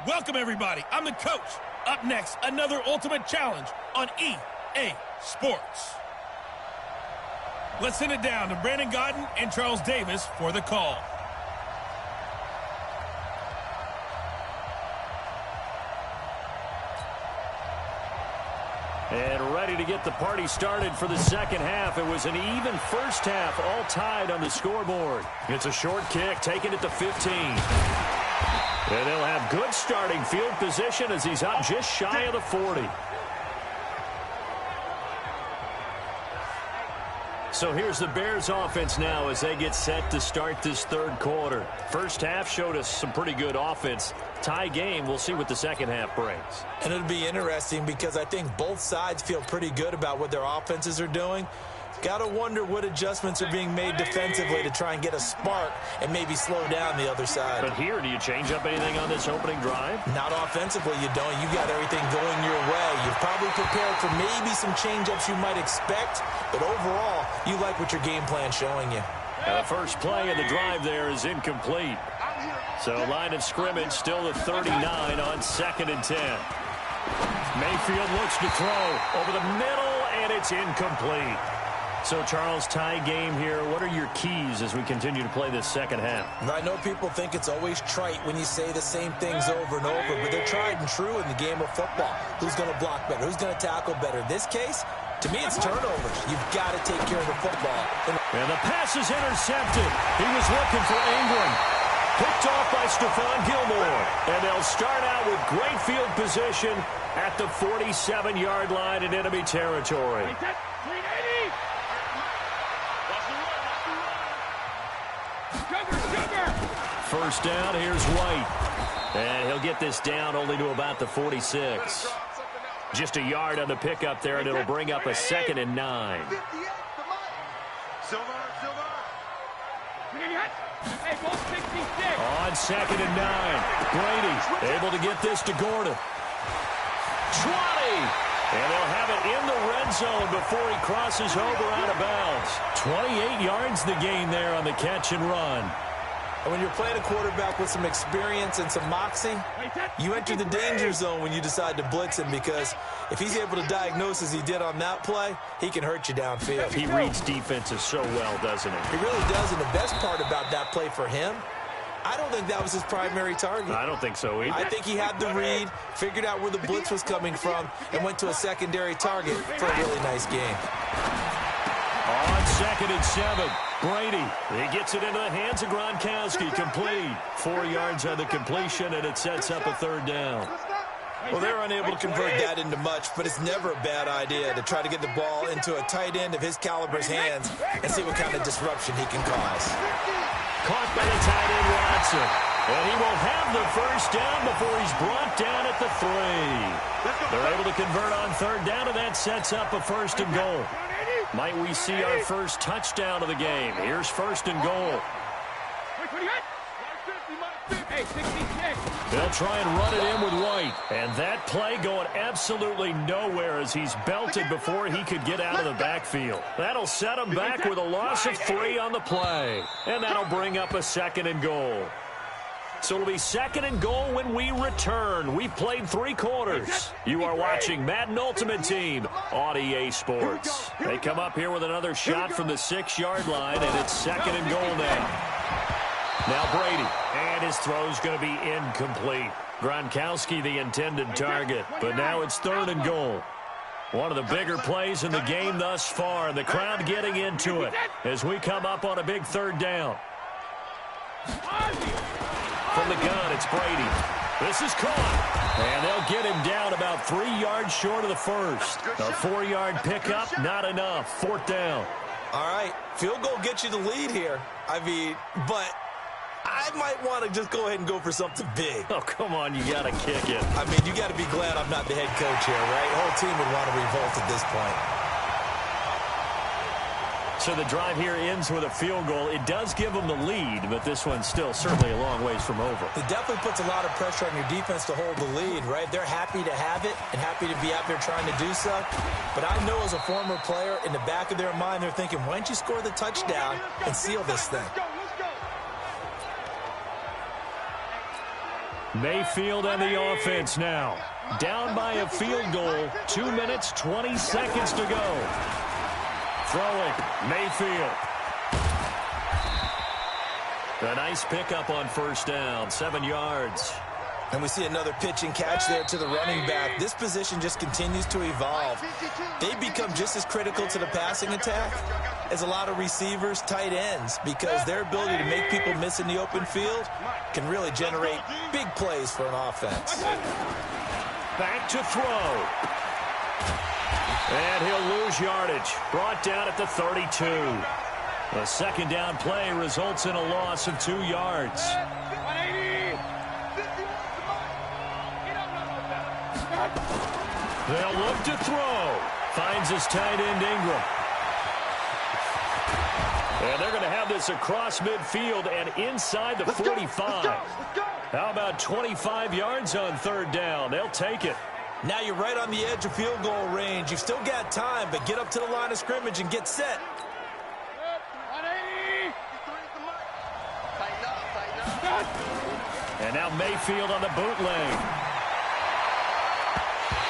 Welcome, everybody. I'm the coach. Up next, another ultimate challenge on EA Sports. Let's send it down to Brandon Godden and Charles Davis for the call. And ready to get the party started for the second half. It was an even first half, all tied on the scoreboard. It's a short kick, taking it to 15. And they'll have good starting field position as he's up just shy of the 40. So here's the Bears offense now as they get set to start this third quarter. First half showed us some pretty good offense. Tie game, we'll see what the second half brings. And it'll be interesting because I think both sides feel pretty good about what their offenses are doing. Got to wonder what adjustments are being made defensively to try and get a spark and maybe slow down the other side. But here, do you change up anything on this opening drive? Not offensively, you don't. You got everything going your way. You've probably prepared for maybe some change-ups you might expect, but overall, you like what your game plan's showing you. And the first play of the drive there is incomplete. So line of scrimmage still at 39 on 2nd and 10. Mayfield looks to throw over the middle, and it's incomplete. So, Charles, tie game here. What are your keys as we continue to play this second half? I know people think it's always trite when you say the same things over and over, but they're tried and true in the game of football. Who's going to block better? Who's going to tackle better? In this case, to me, it's turnovers. You've got to take care of the football. And the pass is intercepted. He was looking for Ingram. Picked off by Stephon Gilmore. And they'll start out with great field position at the 47-yard line in enemy territory. First down, here's White. And he'll get this down only to about the 46. Just a yard on the pickup there, and it'll bring up a 2nd and 9. On 2nd and 9, Brady able to get this to Gordon. 20! And they'll have it in the red zone before he crosses over out of bounds. 28 yards the gain there on the catch and run. And when you're playing a quarterback with some experience and some moxie, you enter the danger zone when you decide to blitz him, because if he's able to diagnose as he did on that play, he can hurt you downfield. He reads defenses so well, doesn't he? He really does, and the best part about that play for him, I don't think that was his primary target. I don't think so either. I think he had the read, figured out where the blitz was coming from, and went to a secondary target for a really nice game. On 2nd and 7, Brady. He gets it into the hands of Gronkowski. Complete. 4 yards on the completion, and it sets up a 3rd down. Well, they're unable to convert that into much, but it's never a bad idea to try to get the ball into a tight end of his caliber's hands and see what kind of disruption he can cause. Caught by the tight end, Watson. And he will have the first down before he's brought down at the 3. They're able to convert on 3rd down, and that sets up a 1st and goal. Might we see our first touchdown of the game? Here's 1st and goal. They'll try and run it in with White. And that play going absolutely nowhere as he's belted before he could get out of the backfield. That'll set him back with a loss of 3 on the play. And that'll bring up a 2nd and goal. So it'll be 2nd and goal when we return. We've played 3 quarters. You are watching Madden Ultimate Team on EA Sports. They come up here with another shot from the 6-yard line, and it's 2nd and goal now. Now Brady, and his throw's going to be incomplete. Gronkowski the intended target, but now it's 3rd and goal. One of the bigger plays in the game thus far, and the crowd getting into it as we come up on a big 3rd down. From the gun, it's Brady. This is caught. And they'll get him down about 3 yards short of the first. A 4-yard pickup, not enough. 4th down. All right, field goal gets you the lead here. I mean, but I might want to just go ahead and go for something big. Oh, come on, you got to kick it. I mean, you got to be glad I'm not the head coach here, right? The whole team would want to revolt at this point. So the drive here ends with a field goal. It does give them the lead, but this one's still certainly a long ways from over. It definitely puts a lot of pressure on your defense to hold the lead, right? They're happy to have it and happy to be out there trying to do so. But I know as a former player, in the back of their mind, they're thinking, why don't you score the touchdown and seal this thing? Mayfield and the offense now. Down by a field goal. 2 minutes, 20 seconds to go. Throwing, Mayfield. A nice pickup on first down, 7 yards. And we see another pitch and catch there to the running back. This position just continues to evolve. They become just as critical to the passing attack as a lot of receivers, tight ends, because their ability to make people miss in the open field can really generate big plays for an offense. Back to throw. And he'll lose yardage. Brought down at the 32. A second down play results in a loss of 2 yards. They'll look to throw. Finds his tight end Ingram. And they're going to have this across midfield and inside the 45. How about 25 yards on third down? They'll take it. Now you're right on the edge of field goal range. You've still got time, but get up to the line of scrimmage and get set. And now Mayfield on the bootleg.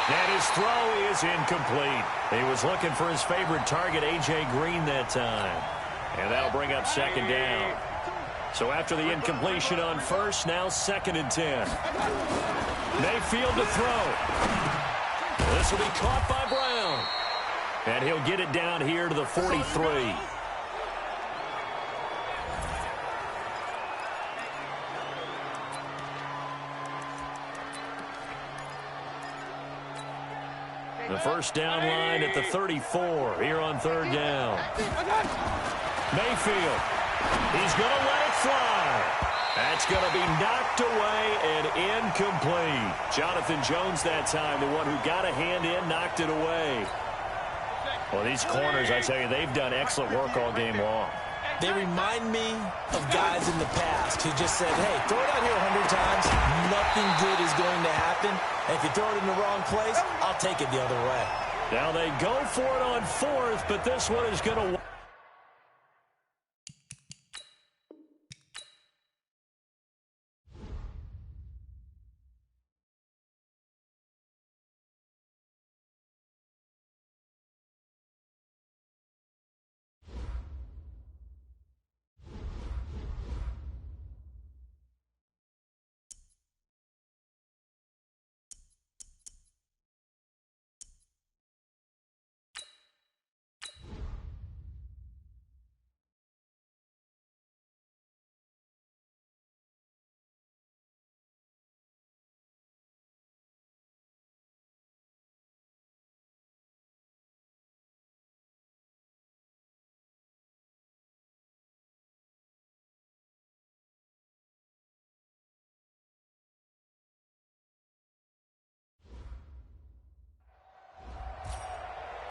And his throw is incomplete. He was looking for his favorite target, A.J. Green, that time. And that'll bring up second down. So after the incompletion on first, now 2nd and 10. Mayfield to throw. This will be caught by Brown. And he'll get it down here to the 43. The first down line at the 34 here on third down. Mayfield. He's going to let it fly. That's going to be knocked away and incomplete. Jonathan Jones that time, the one who got a hand in, knocked it away. Well, these corners, I tell you, they've done excellent work all game long. They remind me of guys in the past who just said, hey, throw it out here 100 times. Nothing good is going to happen. And if you throw it in the wrong place, I'll take it the other way. Now they go for it on fourth, but this one is going to...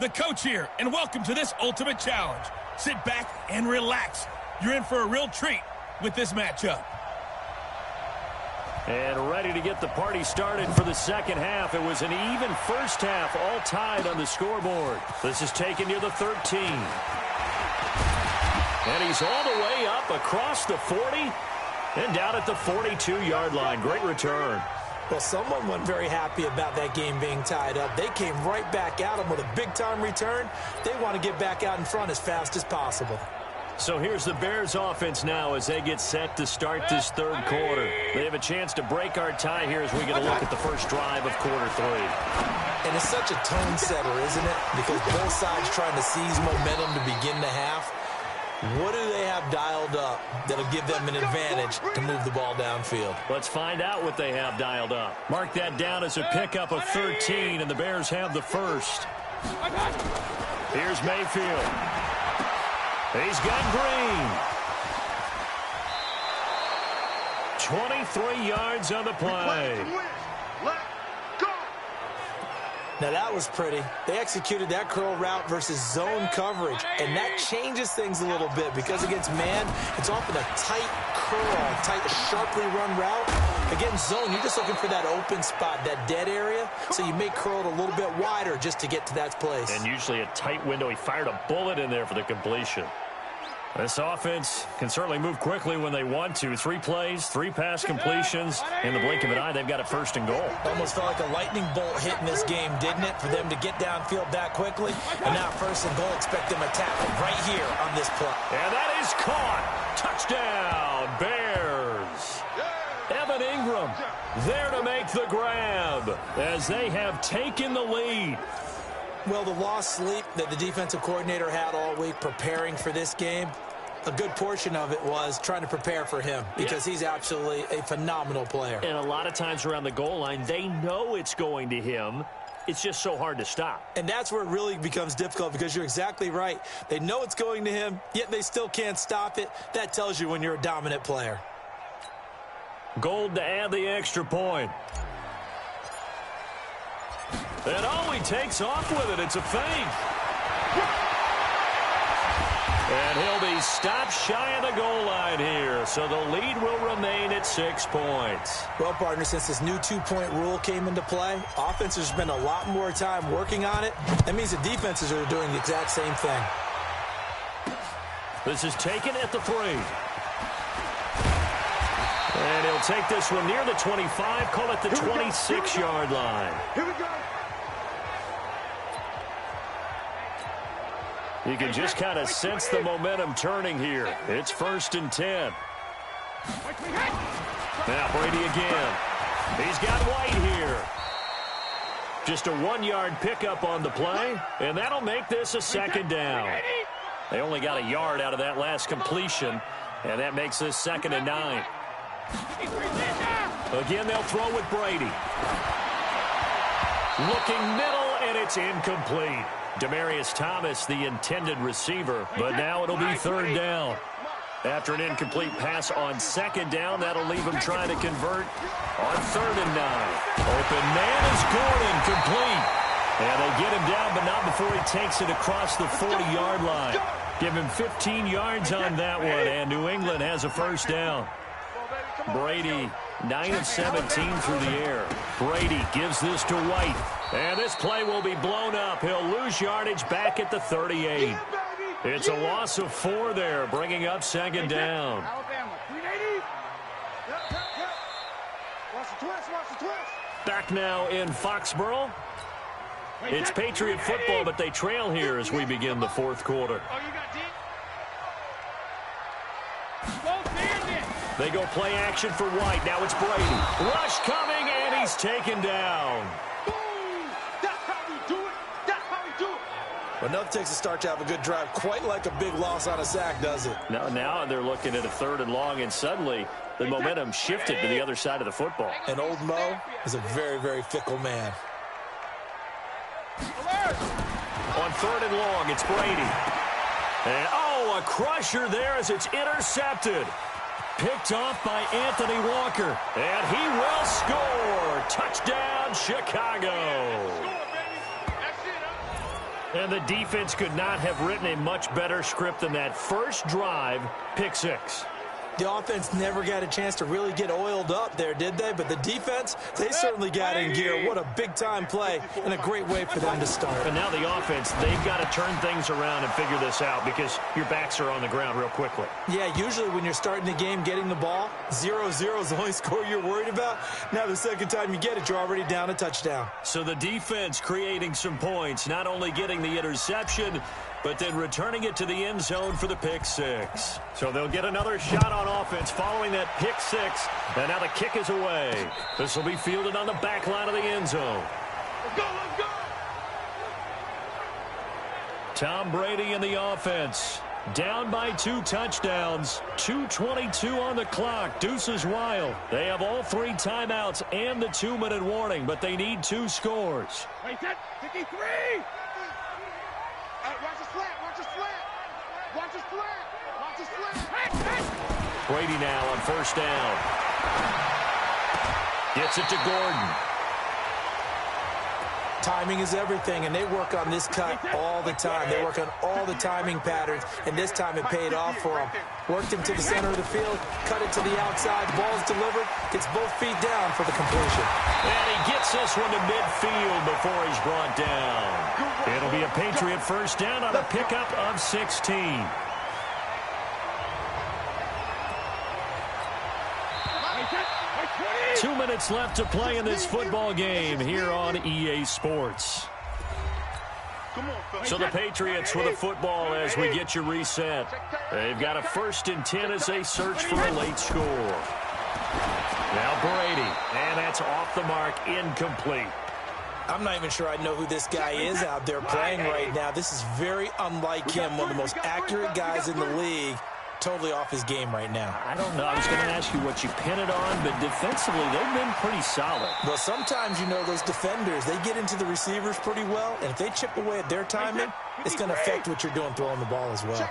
The coach here, and welcome to this ultimate challenge. Sit back and relax. You're in for a real treat with this matchup. And ready to get the party started for the second half. It was an even first half, all tied on the scoreboard. This is taken near the 13. And he's all the way up across the 40 and down at the 42-yard line. Great return. Well, someone wasn't very happy about that game being tied up. They came right back at him with a big-time return. They want to get back out in front as fast as possible. So here's the Bears offense now as they get set to start this third quarter. They have a chance to break our tie here as we get a look at the first drive of quarter three. And it's such a tone setter, isn't it? Because both sides trying to seize momentum to begin the half. What do they have dialed up that'll give them an advantage to move the ball downfield? Let's find out what they have dialed up. Mark that down as a pickup of 13, and the Bears have the first. Here's Mayfield. He's got Green. 23 yards on the play. Now that was pretty. They executed that curl route versus zone coverage, and that changes things a little bit because against man, it's often a tight curl, tight, sharply run route. Against zone, you're just looking for that open spot, that dead area, so you may curl it a little bit wider just to get to that place. And usually a tight window. He fired a bullet in there for the completion. This offense can certainly move quickly when they want to. 3 plays, 3 pass completions. In the blink of an eye, they've got it first and goal. Almost felt like a lightning bolt hit in this game, didn't it? For them to get downfield that quickly. And now first and goal, expect them to tackle right here on this play. And that is caught. Touchdown, Bears. Evan Ingram there to make the grab as they have taken the lead. Well, the lost sleep that the defensive coordinator had all week preparing for this game, a good portion of it was trying to prepare for him because he's absolutely a phenomenal player. And a lot of times around the goal line, they know it's going to him. It's just so hard to stop. And that's where it really becomes difficult because you're exactly right. They know it's going to him, yet they still can't stop it. That tells you when you're a dominant player. Gold to add the extra point. And he takes off with it. It's a fake. And he'll be stopped shy of the goal line here. So the lead will remain at 6 points. Well, partner, since this new 2-point rule came into play, offenses spend a lot more time working on it. That means the defenses are doing the exact same thing. This is taken at the 3. And he'll take this one near the 25, call it the 26-yard line. Here we go. You can just kind of sense the momentum turning here. It's 1st and 10. Now Brady again. He's got White here. Just a 1-yard pickup on the play, and that'll make this a 2nd down. They only got a yard out of that last completion, and that makes this 2nd and 9. Again, they'll throw with Brady. Looking middle, and it's incomplete. Demaryius Thomas, the intended receiver, but now it'll be 3rd down. After an incomplete pass on 2nd down, that'll leave him trying to convert on 3rd and 9. Open man is Gordon, complete. And they get him down, but not before he takes it across the 40-yard line. Give him 15 yards on that one, and New England has a 1st down. Brady, 9 of 17 through the air. Brady gives this to White. And this play will be blown up. He'll lose yardage back at the 38. It's a loss of 4 there, bringing up 2nd down. Back now in Foxborough. It's Patriot football, but they trail here as we begin the 4th quarter. They go play action for White. Now it's Brady. Rush coming, and he's taken down. But enough takes a start to have a good drive. Quite like a big loss on a sack, does it? Now they're looking at a 3rd and long, and suddenly the momentum shifted to the other side of the football. And old Mo is a very, very fickle man. On 3rd and long, it's Brady. And, a crusher there as it's intercepted. Picked off by Anthony Walker. And he will score. Touchdown, Chicago. And the defense could not have written a much better script than that first drive, pick 6. The offense never got a chance to really get oiled up there, did they? But the defense, they certainly got in gear. What a big-time play and a great way for them to start. And now the offense, they've got to turn things around and figure this out because your backs are on the ground real quickly. Yeah, usually when you're starting the game getting the ball, 0-0 is the only score you're worried about. Now the second time you get it, you're already down a touchdown. So the defense creating some points, not only getting the interception, but then returning it to the end zone for the pick 6. So they'll get another shot on offense following that pick 6. And now the kick is away. This will be fielded on the back line of the end zone. Let's go, let's go. Tom Brady in the offense. Down by 2 touchdowns. 2:22 on the clock. Deuces wild. They have all 3 timeouts and the 2-minute warning, but they need 2 scores. Wait, that 53. Watch his flat, watch his flat. Watch his flat, watch his flat. Brady now on 1st down. Gets it to Gordon. Timing is everything, and they work on this cut all the time. They work on all the timing patterns, and this time it paid off for them. Worked him to the center of the field, cut it to the outside. The ball's delivered, gets both feet down for the completion. And he gets this one to midfield before he's brought down. It'll be a Patriot 1st down on a pickup of 16. 2 minutes left to play in this football game here on EA Sports. So the Patriots with a football as we get you reset. They've got a 1st and 10 as they search for a late score. Now Brady, and that's off the mark, incomplete. I'm not even sure I know who this guy is out there playing right now. This is very unlike him, one of the most accurate guys in the league. Totally off his game right now. I don't know. I was going to ask you what you pin it on, but defensively, they've been pretty solid. Well, sometimes, you know, those defenders, they get into the receivers pretty well, and if they chip away at their timing, it's going to affect what you're doing throwing the ball as well.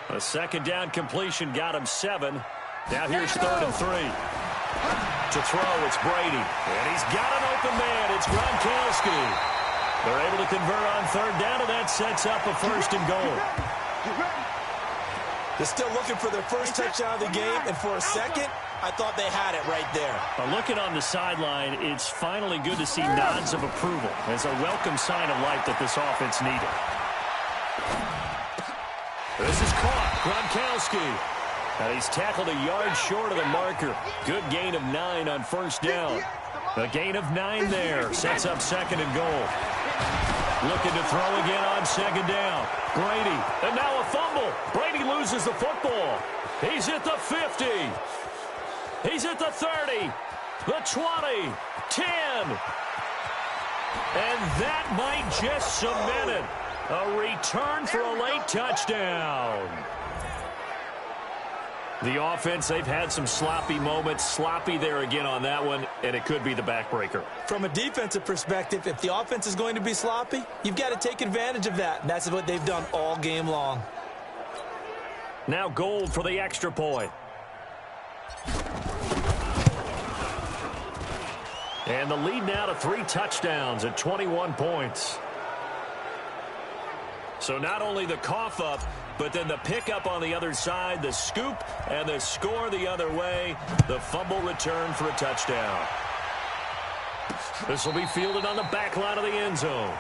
A 2nd down completion got him 7. Now here's 3rd and 3. To throw, it's Brady. And he's got an open man. It's Gronkowski. They're able to convert on 3rd down, and that sets up a 1st and goal. They're still looking for their first touchdown of the game, and for a second, I thought they had it right there. Looking on the sideline, it's finally good to see nods of approval. It's a welcome sign of life that this offense needed. This is caught. Gronkowski. And he's tackled a yard short of the marker. Good gain of 9 on 1st down. A gain of 9 there. Sets up 2nd and goal. Looking to throw again on 2nd down. Brady. And now a fumble. Brady loses the football. He's at the 50. He's at the 30. The 20. 10. And that might just cement it. A return for a late touchdown. The offense, they've had some sloppy moments. Sloppy there again on that one, and it could be the backbreaker. From a defensive perspective, if the offense is going to be sloppy, you've got to take advantage of that, and that's what they've done all game long. Now Gold for the extra point. And the lead now to 3 touchdowns at 21 points. So not only the cough up, but then the pickup on the other side, the scoop, and the score the other way. The fumble return for a touchdown. This will be fielded on the back line of the end zone.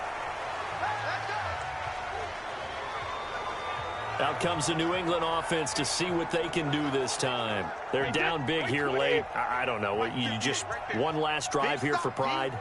Out comes the New England offense to see what they can do this time. They're down big here late. I don't know. You just one last drive here for pride?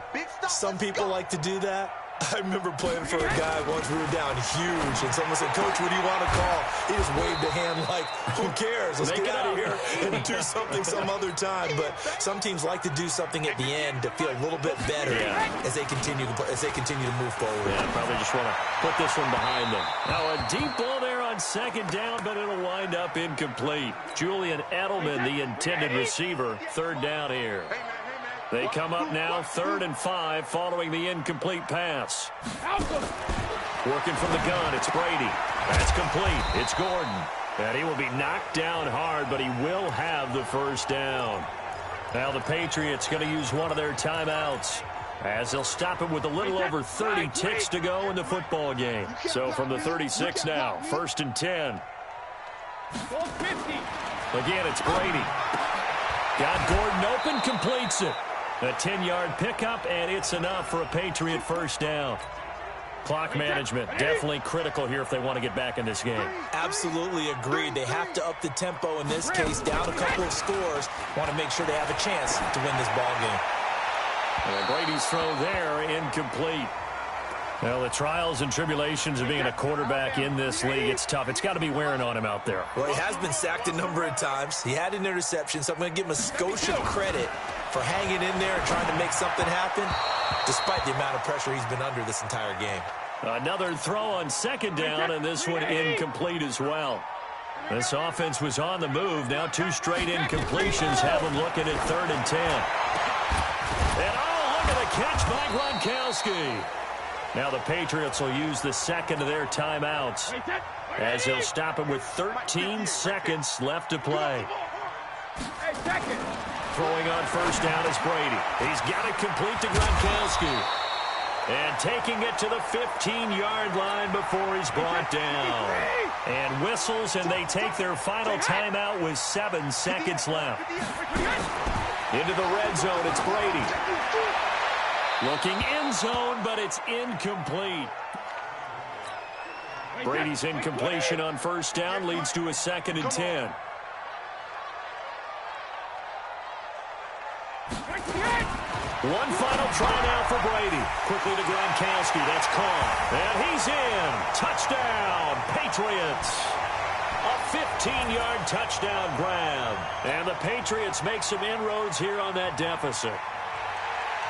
Some people like to do that. I remember playing for a guy once. We were down huge, and someone said, "Coach, what do you want to call?" He just waved a hand like, "Who cares? Let's get out of here and do something some other time." But some teams like to do something at the end to feel a little bit better as they continue to move forward. Yeah, probably just want to put this one behind them. Now a deep ball there on 2nd down, but it'll wind up incomplete. Julian Edelman, the intended receiver, 3rd down here. They come up now 3rd and 5 following the incomplete pass. Working from the gun, it's Brady. That's complete. It's Gordon. And he will be knocked down hard, but he will have the 1st down. Now the Patriots going to use one of their timeouts as they'll stop it with a little over 30 ticks to go in the football game. So from the 36 now, 1st and 10. Again, it's Brady. Got Gordon open, completes it. A 10-yard pickup, and it's enough for a Patriot 1st down. Clock management definitely critical here if they want to get back in this game. Absolutely agreed. They have to up the tempo in this case, down a couple of scores. Want to make sure they have a chance to win this ball game. And Brady's throw there, incomplete. Well, the trials and tribulations of being a quarterback in this league, it's tough. It's got to be wearing on him out there. Well, he has been sacked a number of times. He had an interception, so I'm going to give him a skosh of credit for hanging in there and trying to make something happen, despite the amount of pressure he's been under this entire game. Another throw on 2nd down, and this one incomplete as well. This offense was on the move. Now 2 straight incompletions have them looking at 3rd and 10. And oh, look at the catch by Gronkowski. Now the Patriots will use the 2nd of their timeouts as they'll stop him with 13 seconds left to play. Throwing on 1st down is Brady. He's got it complete to Gronkowski. And taking it to the 15-yard line before he's brought down. And whistles, and they take their final timeout with 7 seconds left. Into the red zone, it's Brady. Looking end zone, but it's incomplete. Brady's incompletion on 1st down leads to a 2nd and 10. One final try now for Brady. Quickly to Gronkowski. That's caught. And he's in. Touchdown, Patriots. A 15-yard touchdown grab. And the Patriots make some inroads here on that deficit.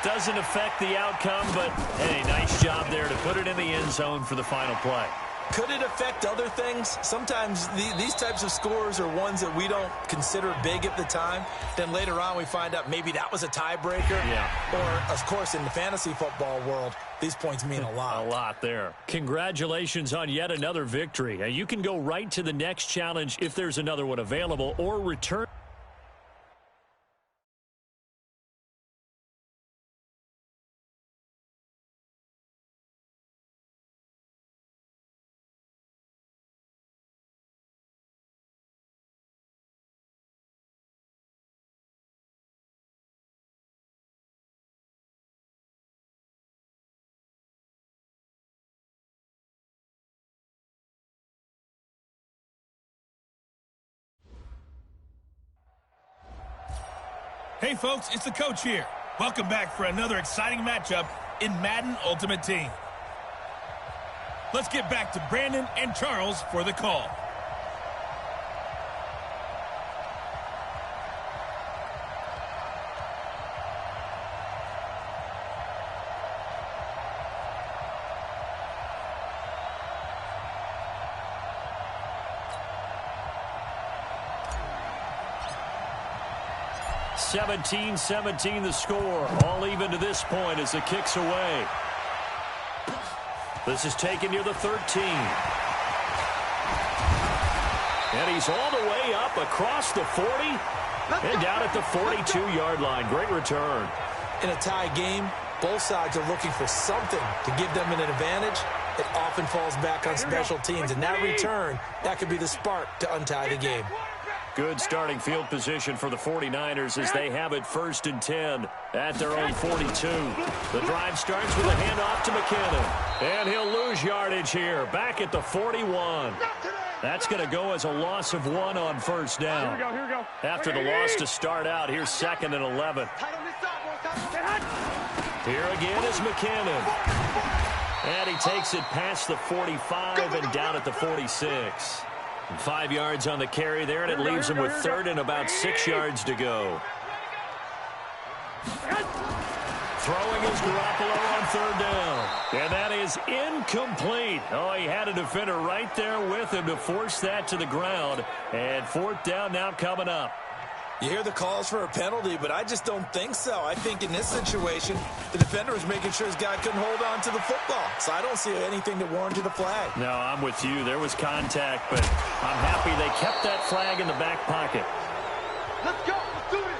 Doesn't affect the outcome, but, hey, nice job there to put it in the end zone for the final play. Could it affect other things? Sometimes these types of scores are ones that we don't consider big at the time. Then later on we find out maybe that was a tiebreaker. Yeah. Or, of course, in the fantasy football world, these points mean a lot. A lot there. Congratulations on yet another victory. You can go right to the next challenge if there's another one available, or return. Hey, folks, it's the coach here. Welcome back for another exciting matchup in Madden Ultimate Team. Let's get back to Brandon and Charles for the call. (17-17) the score. All even to this point as the kick's away. This is taken near the 13. And he's all the way up across the 40 and down at the 42-yard line. Great return. In a tie game, both sides are looking for something to give them an advantage. It often falls back on special teams. And that return, that could be the spark to untie the game. Good starting field position for the 49ers as they have it 1st and 10 at their own 42. The drive starts with a handoff to McKinnon. And he'll lose yardage here, back at the 41. That's going to go as a loss of 1 on first down. Here we go. After the loss to start out, here's 2nd and 11. Here again is McKinnon. And he takes it past the 45 and down at the 46. 5 yards on the carry there, and it leaves him with 3rd and about 6 yards to go. Throwing is Garoppolo on 3rd down. And that is incomplete. Oh, he had a defender right there with him to force that to the ground. And 4th down now coming up. You hear the calls for a penalty, but I just don't think so. I think in this situation, the defender was making sure his guy couldn't hold on to the football. So I don't see anything to warrant the flag. No, I'm with you. There was contact, but I'm happy they kept that flag in the back pocket. Let's go. Let's do it.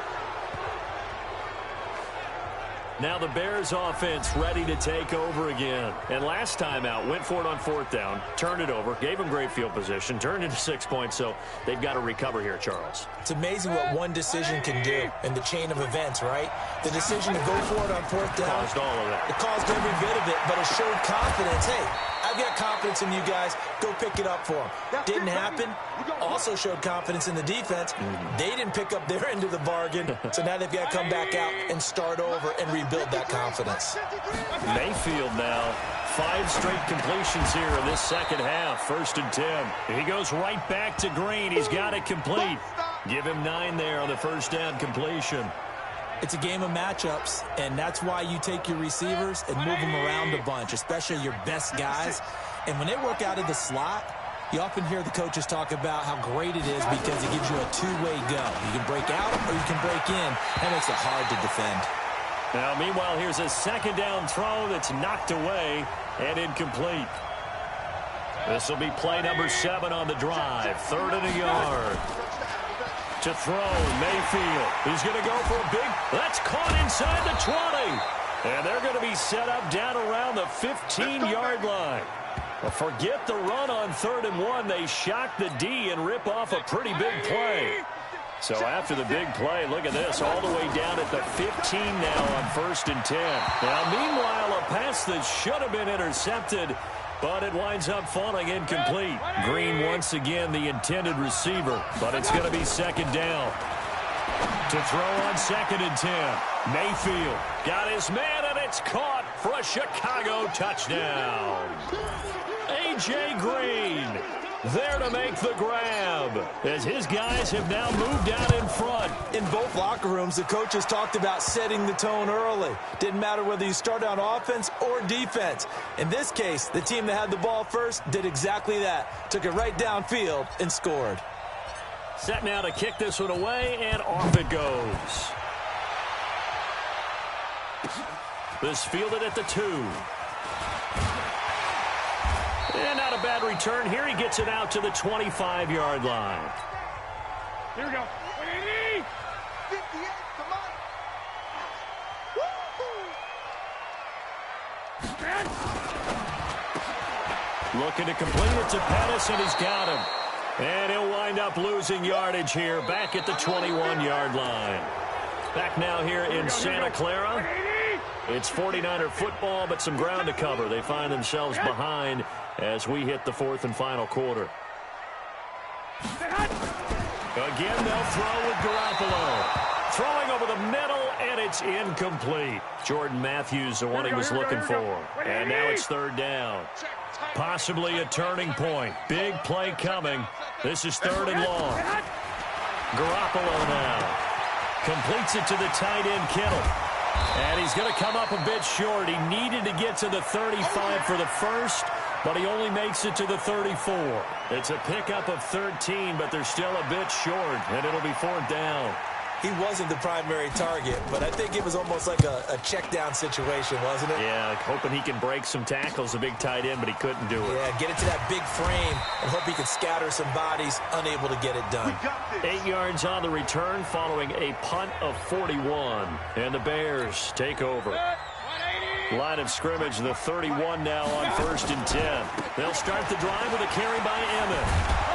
Now the Bears offense ready to take over again. And last time out, went for it on 4th down, turned it over, gave them great field position, turned into 6 points, so they've got to recover here, Charles. It's amazing what one decision can do in the chain of events, right? The decision to go for it on 4th down. Caused all of that. It caused every bit of it, but it showed confidence. Hey, I've got confidence in you guys. Go pick it up for them. Didn't happen. Also showed confidence in the defense. They didn't pick up their end of the bargain, so now they've got to come back out and start over and rebuild that confidence. Mayfield now, 5 straight completions here in this second half. 1st and 10. He goes right back to Green. He's got it complete. Give him 9 there on the 1st down completion. It's a game of matchups, and that's why you take your receivers and move them around a bunch, especially your best guys. And when they work out of the slot, you often hear the coaches talk about how great it is because it gives you a two-way go. You can break out or you can break in. That makes it hard to defend. Now, meanwhile, here's a 2nd down throw that's knocked away and incomplete. This will be play number 7 on the drive. 3rd and a yard. To throw, Mayfield. He's going to go for a big. That's caught inside the 20. And they're going to be set up down around the 15-yard line. Well, forget the run on 3rd and 1. They shock the D and rip off a pretty big play. So after the big play, look at this, all the way down at the 15 now on 1st and 10. Now, meanwhile, a pass that should have been intercepted, but it winds up falling incomplete. Green once again the intended receiver, but it's going to be 2nd down. To throw on 2nd and 10. Mayfield got his man, and it's caught for a Chicago touchdown. A.J. Green there to make the grab, as his guys have now moved out in front. In both locker rooms, the coaches talked about setting the tone early. Didn't matter whether you start on offense or defense. In this case, the team that had the ball first did exactly that. Took it right downfield and scored. Set now to kick this one away, and off it goes. This fielded at the 2. And not a bad return here. He gets it out to the 25-yard line. Here we go. 58, come on. Looking to complete it to Pettis, and he's got him. And he'll wind up losing yardage here, back at the 21-yard line. Back now here in Santa Clara. It's 49er football, but some ground to cover. They find themselves behind as we hit the 4th and final quarter. Again, they'll throw with Garoppolo. Throwing over the middle, and it's incomplete. Jordan Matthews, the one he was looking for. And now it's 3rd down. Possibly a turning point. Big play coming. This is 3rd and long. Garoppolo now completes it to the tight end, Kittle. And he's going to come up a bit short. He needed to get to the 35 for the first, but he only makes it to the 34. It's a pickup of 13, but they're still a bit short, and it'll be 4th down. He wasn't the primary target, but I think it was almost like a check-down situation, wasn't it? Yeah, hoping he can break some tackles, a big tight end, but he couldn't do it. Yeah, get it to that big frame and hope he can scatter some bodies, unable to get it done. 8 yards on the return following a punt of 41. And the Bears take over. Line of scrimmage, the 31 now on 1st and 10. They'll start the drive with a carry by Emmett.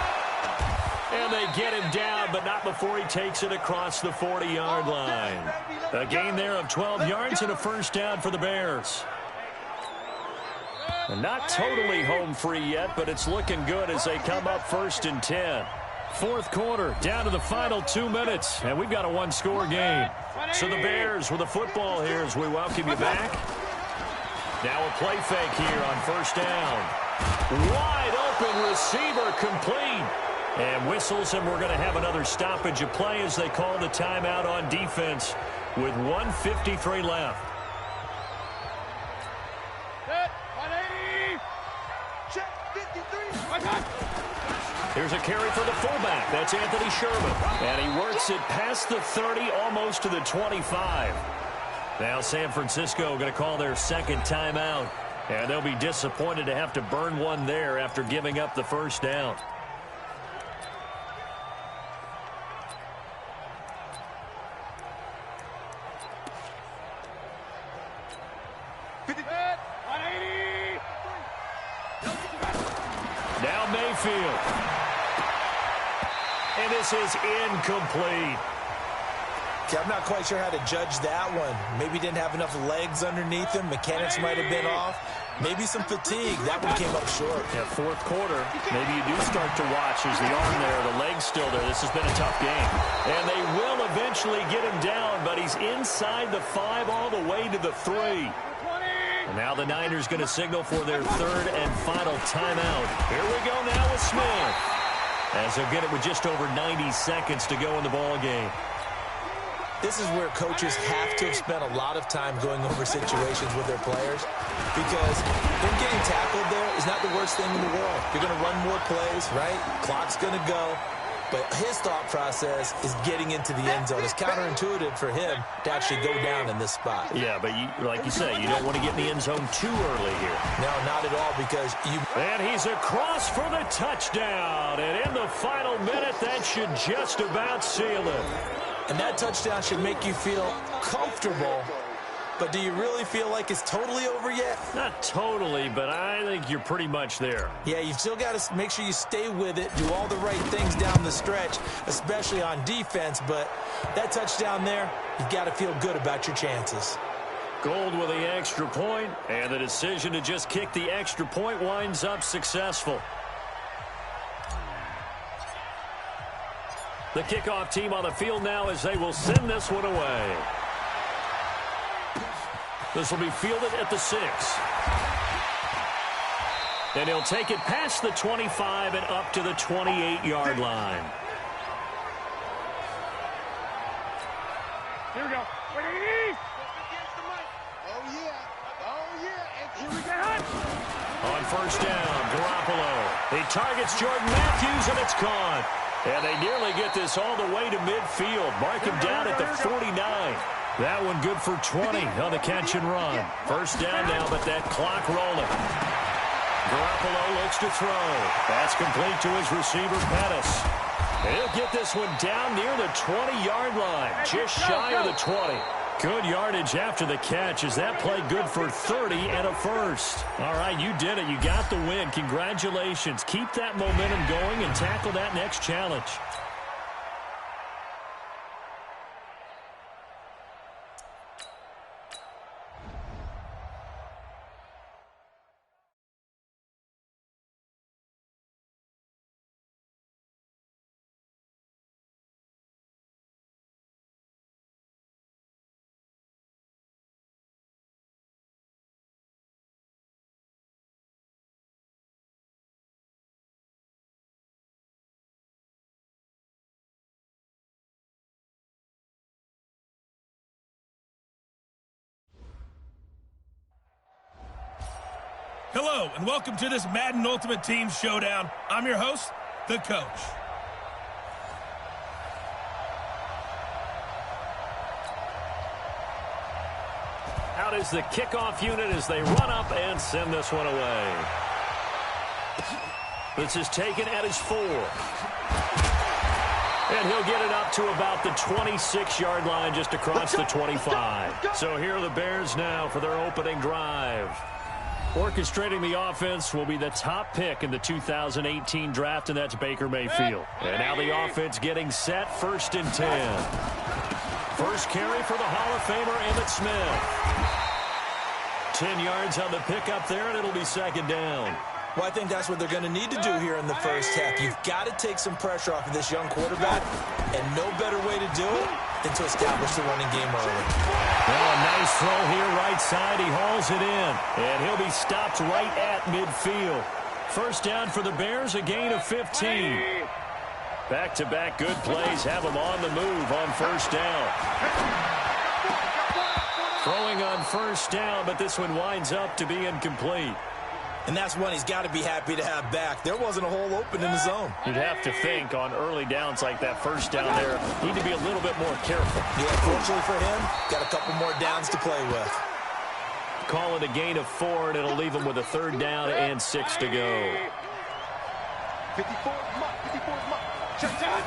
And they get him down, but not before he takes it across the 40-yard line. A gain there of 12 yards and a first down for the Bears. And not totally home free yet, but it's looking good as they come up 1st and 10. 4th quarter, down to the final 2 minutes, and we've got a one-score game. So the Bears with the football here as we welcome you back. Now a play fake here on 1st down. Wide open receiver complete. And whistles, and we're going to have another stoppage of play as they call the timeout on defense with 1:53 left. Set, 180. Check, 53. Here's a carry for the fullback. That's Anthony Sherman. And he works it past the 30, almost to the 25. Now San Francisco going to call their 2nd timeout. And they'll be disappointed to have to burn one there after giving up the first down. Now Mayfield. And this is incomplete. Okay, I'm not quite sure how to judge that one. Maybe didn't have enough legs underneath him. Mechanics might have been off. Maybe some fatigue. That one came up short. Yeah, 4th quarter, maybe you do start to watch as the arm there, the leg's still there. This has been a tough game. And they will eventually get him down, but he's inside the 5 all the way to the 3. And now the Niners going to signal for their 3rd and final timeout. Here we go now with Smith, as they'll get it with just over 90 seconds to go in the ball game. This is where coaches have to have spent a lot of time going over situations with their players, because them getting tackled there is not the worst thing in the world. You're going to run more plays, right? Clock's going to go. But his thought process is getting into the end zone. It's counterintuitive for him to actually go down in this spot. Yeah, but like you say, you don't want to get in the end zone too early here. No, not at all, because you... And he's across for the touchdown. And in the final minute, that should just about seal it. And that touchdown should make you feel comfortable. But do you really feel like it's totally over yet? Not totally, but I think you're pretty much there. Yeah, you've still got to make sure you stay with it, do all the right things down the stretch, especially on defense. But that touchdown there, you've got to feel good about your chances. Gold with the extra point, and the decision to just kick the extra point winds up successful. The kickoff team on the field now as they will send this one away. This will be fielded at the 6. And he'll take it past the 25 and up to the 28-yard line. Here we go. Oh, yeah. Oh, yeah. And here we go. On first down, Garoppolo. He targets Jordan Matthews, and it's caught. And they nearly get this all the way to midfield. Mark him down at the 49. That one good for 20 on the catch and run. First down now, but that clock rolling. Garoppolo looks to throw. That's complete to his receiver, Pettis. He'll get this one down near the 20-yard line, just shy of the 20. Good yardage after the catch. Is that play good for 30 and a first? All right, you did it. You got the win. Congratulations. Keep that momentum going and tackle that next challenge. Hello, and welcome to this Madden Ultimate Team Showdown. I'm your host, the Coach. Out is the kickoff unit as they run up and send this one away. This is taken at his 4. And he'll get it up to about the 26-yard line just across the 25. So here are the Bears now for their opening drive. Orchestrating the offense will be the top pick in the 2018 draft, and that's Baker Mayfield. And now the offense getting set, 1st and 10. First carry for the Hall of Famer, Emmitt Smith. 10 yards on the pickup there, and it'll be 2nd down. Well, I think that's what they're going to need to do here in the first half. You've got to take some pressure off of this young quarterback, and no better way to do it than to establish the running game early. Well, a nice throw here, right side. He hauls it in, and he'll be stopped right at midfield. First down for the Bears, a gain of 15. Back-to-back good plays have them on the move on first down. Throwing on first down, but this one winds up to be incomplete. And that's one he's got to be happy to have back. There wasn't a hole open in the zone. You'd have to think on early downs like that first down there, need to be a little bit more careful. Yeah, fortunately for him, got a couple more downs to play with. Call it a gain of 4, and it'll leave him with a 3rd down and 6 to go. 54 shutdown.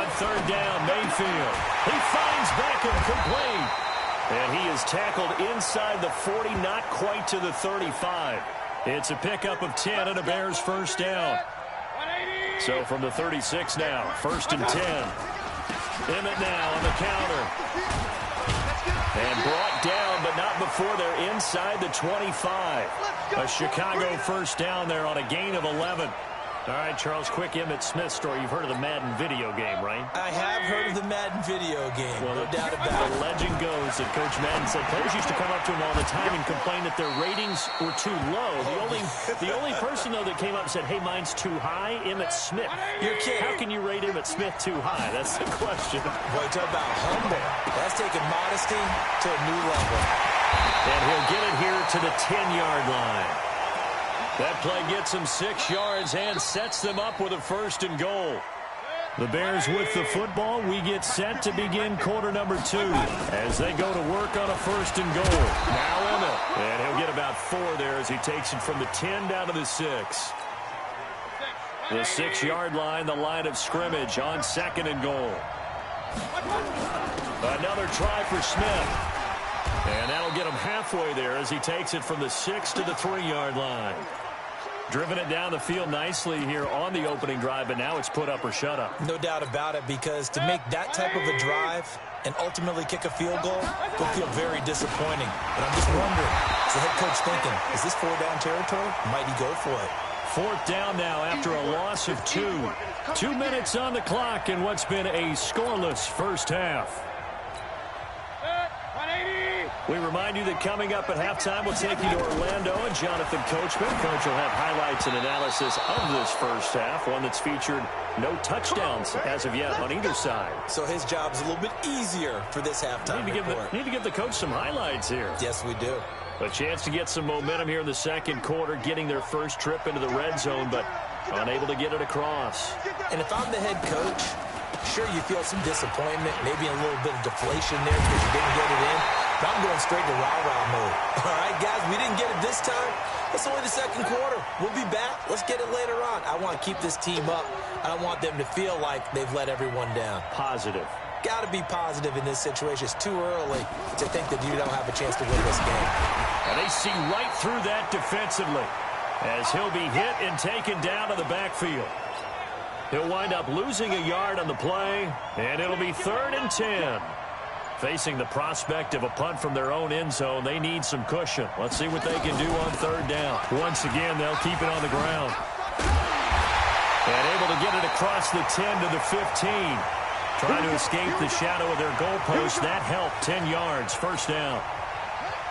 On 3rd down, Mayfield. He finds Beckham complete. And he is tackled inside the 40, not quite to the 35. It's a pickup of 10 and a Bears first down. So from the 36 now, 1st and 10. Emmitt now on the counter. And brought down, but not before they're inside the 25. A Chicago first down there on a gain of 11. All right, Charles, quick Emmitt Smith story. You've heard of the Madden video game, right? I have heard of the Madden video game, well, no doubt about it. The legend goes that Coach Madden said players used to come up to him all the time and complain that their ratings were too low. The only person, though, that came up and said, hey, mine's too high, Emmitt Smith. You're kidding. How can you rate Emmitt Smith too high? That's the question. Boy, talk about humble. That's taking modesty to a new level. And he'll get it here to the 10-yard line. That play gets him 6 yards and sets them up with a 1st and goal. The Bears with the football. We get set to begin quarter number 2 as they go to work on a 1st and goal. Now Emmitt. And he'll get about 4 there as he takes it from the 10 down to the 6. The 6-yard line, the line of scrimmage on 2nd and goal. Another try for Smith. And that'll get him halfway there as he takes it from the 6 to the 3-yard line. Driven it down the field nicely here on the opening drive, but now it's put up or shut up. No doubt about it, because to make that type of a drive and ultimately kick a field goal will feel very disappointing. But I'm just wondering, is the head coach thinking, is this 4-down territory? Might he go for it? 4th down now after a loss of 2. 2 minutes on the clock in what's been a scoreless first half. We remind you that coming up at halftime, we'll take you to Orlando and Jonathan Coachman. Coach will have highlights and analysis of this first half, one that's featured no touchdowns as of yet on either side. So his job's a little bit easier for this halftime report. Need to give the coach some highlights here. Yes, we do. A chance to get some momentum here in the second quarter, getting their first trip into the red zone, but unable to get it across. And if I'm the head coach, sure, you feel some disappointment, maybe a little bit of deflation there because you didn't get it in. But I'm going straight to rah-rah mode. All right, guys, we didn't get it this time. It's only the second quarter. We'll be back. Let's get it later on. I want to keep this team up. I don't want them to feel like they've let everyone down. Positive. Got to be positive in this situation. It's too early to think that you don't have a chance to win this game. And they see right through that defensively as he'll be hit and taken down to the backfield. He'll wind up losing a yard on the play, and it'll be 3rd and 10. Facing the prospect of a punt from their own end zone, they need some cushion. Let's see what they can do on 3rd down. Once again, they'll keep it on the ground. And able to get it across the 10 to the 15. Trying to escape the shadow of their goalpost. That helped. 10 yards, first down.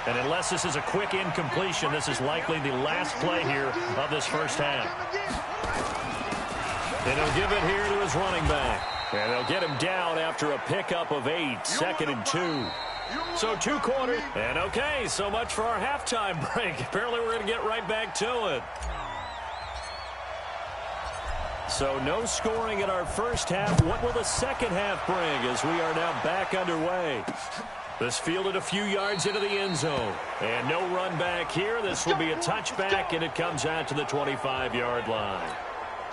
And unless this is a quick incompletion, this is likely the last play here of this first half. And he'll give it here to his running back. And they'll get him down after a pickup of 8, 2nd and 2. So 2 quarters. And okay, so much for our halftime break. Apparently we're going to get right back to it. So no scoring in our first half. What will the second half bring as we are now back underway? This fielded a few yards into the end zone. And no run back here. This will be a touchback, and it comes out to the 25-yard line.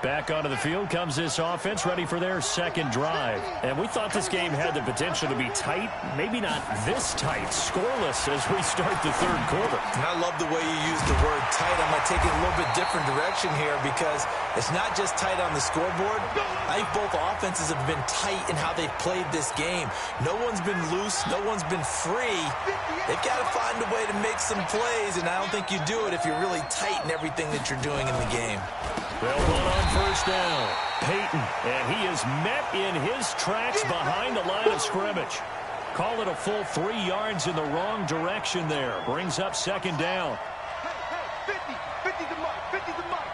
Back onto the field comes this offense, ready for their second drive. And we thought this game had the potential to be tight, maybe not this tight, scoreless as we start the third quarter. And I love the way you use the word tight. I'm going to take it a little bit different direction here because it's not just tight on the scoreboard. I think both offenses have been tight in how they've played this game. No one's been loose. No one's been free. They've got to find a way to make some plays, and I don't think you do it if you're really tight in everything that you're doing in the game. They'll run on first down. Peyton, and he is met in his tracks behind the line of scrimmage. Call it a full 3 yards in the wrong direction there. Brings up 2nd down. Hey, 50 the mark, 50 the mark.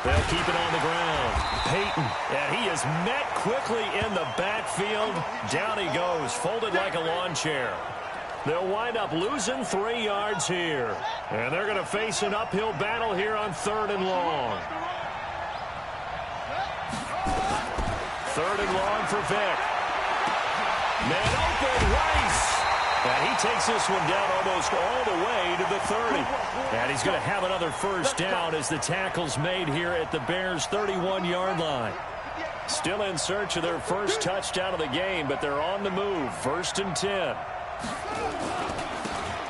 They'll keep it on the ground. Peyton, and he is met quickly in the backfield. Down he goes, folded like a lawn chair. They'll wind up losing 3 yards here. And they're going to face an uphill battle here on 3rd and long. 3rd and long for Vick. Man open, Rice. And he takes this one down almost all the way to the 30. And he's going to have another first down as the tackle's made here at the Bears' 31-yard line. Still in search of their first touchdown of the game, but they're on the move. 1st and 10.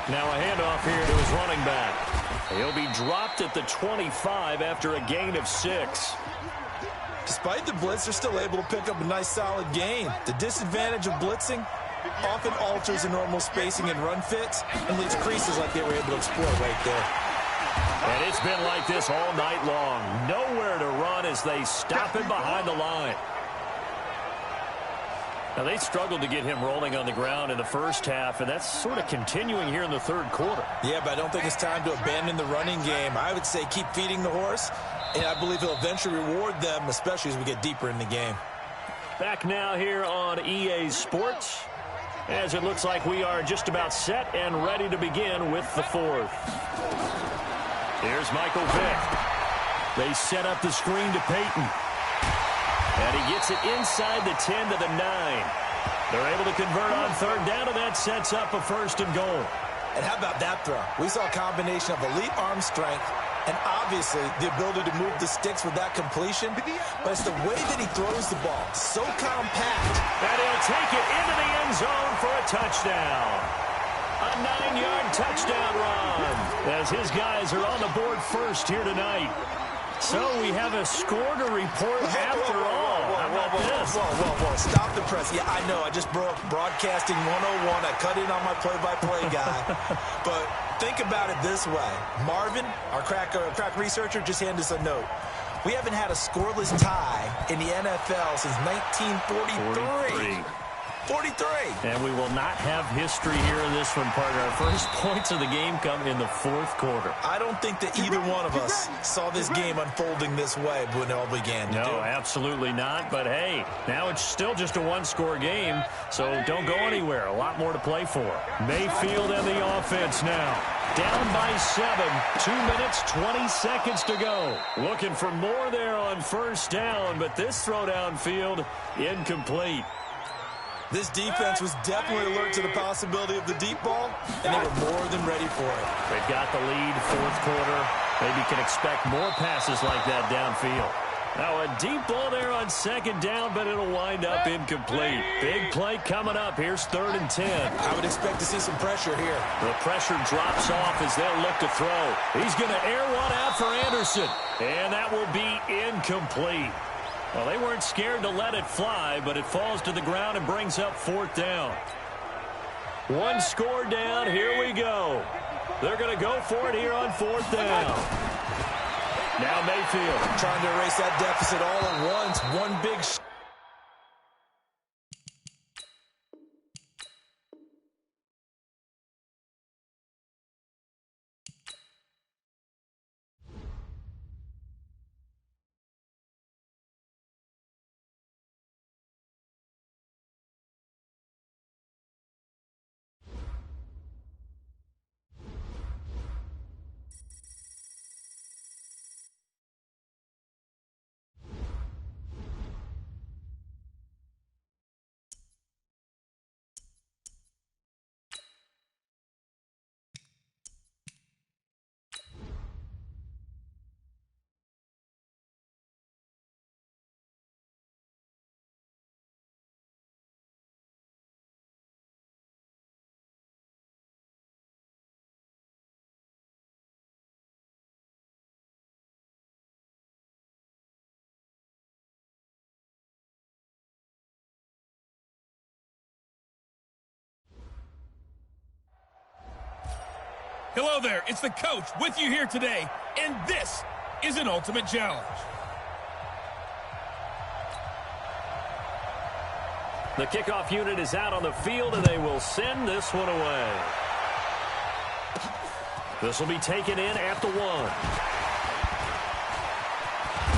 Now a handoff here to his running back. He'll be dropped at the 25 after a gain of 6. Despite the blitz, they're still able to pick up a nice solid gain. The disadvantage of blitzing often alters the normal spacing and run fits and leaves creases like they were able to exploit right there. And it's been like this all night long. Nowhere to run as they stop him behind the line. Now, they struggled to get him rolling on the ground in the first half, and that's sort of continuing here in the third quarter. Yeah, but I don't think it's time to abandon the running game. I would say keep feeding the horse, and I believe he'll eventually reward them, especially as we get deeper in the game. Back now here on EA Sports, as it looks like we are just about set and ready to begin with the fourth. Here's Michael Vick. They set up the screen to Peyton. And he gets it inside the 10 to the 9. They're able to convert on 3rd down, and that sets up a 1st and goal. And how about that throw? We saw a combination of elite arm strength and obviously the ability to move the sticks with that completion. But it's the way that he throws the ball. So compact. And he'll take it into the end zone for a touchdown. A 9-yard touchdown run as his guys are on the board first here tonight. So we have a score to report after all. How Whoa. Stop the press. Yeah, I know. I just broke broadcasting 101. I cut in on my play-by-play guy. But think about it this way. Marvin, our crack researcher, just handed us a note. We haven't had a scoreless tie in the NFL since 1943. 43. And we will not have history here in this one, partner. Our first points of the game come in the fourth quarter. I don't think that either one of us saw this game unfolding this way when it all began. No, absolutely not. But, hey, now it's still just a one-score game, so don't go anywhere. A lot more to play for. Mayfield and the offense now. Down by 7. 2 minutes, 20 seconds to go. Looking for more there on first down, but this throw downfield incomplete. This defense was definitely alert to the possibility of the deep ball, and they were more than ready for it. They've got the lead, fourth quarter. Maybe can expect more passes like that downfield. Now a deep ball there on second down, but it'll wind up incomplete. Big play coming up. Here's 3rd and 10. I would expect to see some pressure here. The pressure drops off as they'll look to throw. He's going to air one out for Anderson, and that will be incomplete. Well, they weren't scared to let it fly, but it falls to the ground and brings up 4th down. One score down. Here we go. They're going to go for it here on 4th down. Now Mayfield trying to erase that deficit all at once. One big Hello there, it's the coach with you here today, and this is an ultimate challenge. The kickoff unit is out on the field, and they will send this one away. This will be taken in at the 1.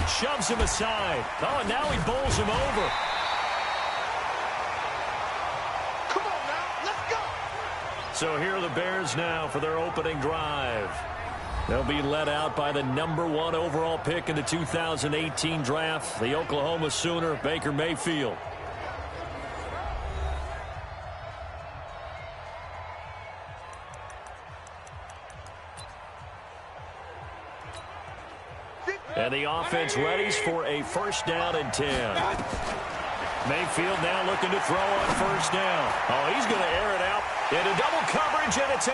Shoves him aside. Oh, and now he bowls him over. So here are the Bears now for their opening drive. They'll be led out by the #1 overall pick in the 2018 draft, the Oklahoma Sooner, Baker Mayfield. And the offense readies for a 1st down and 10. Mayfield now looking to throw on 1st down. Oh, he's going to air it out into double coverage, and it's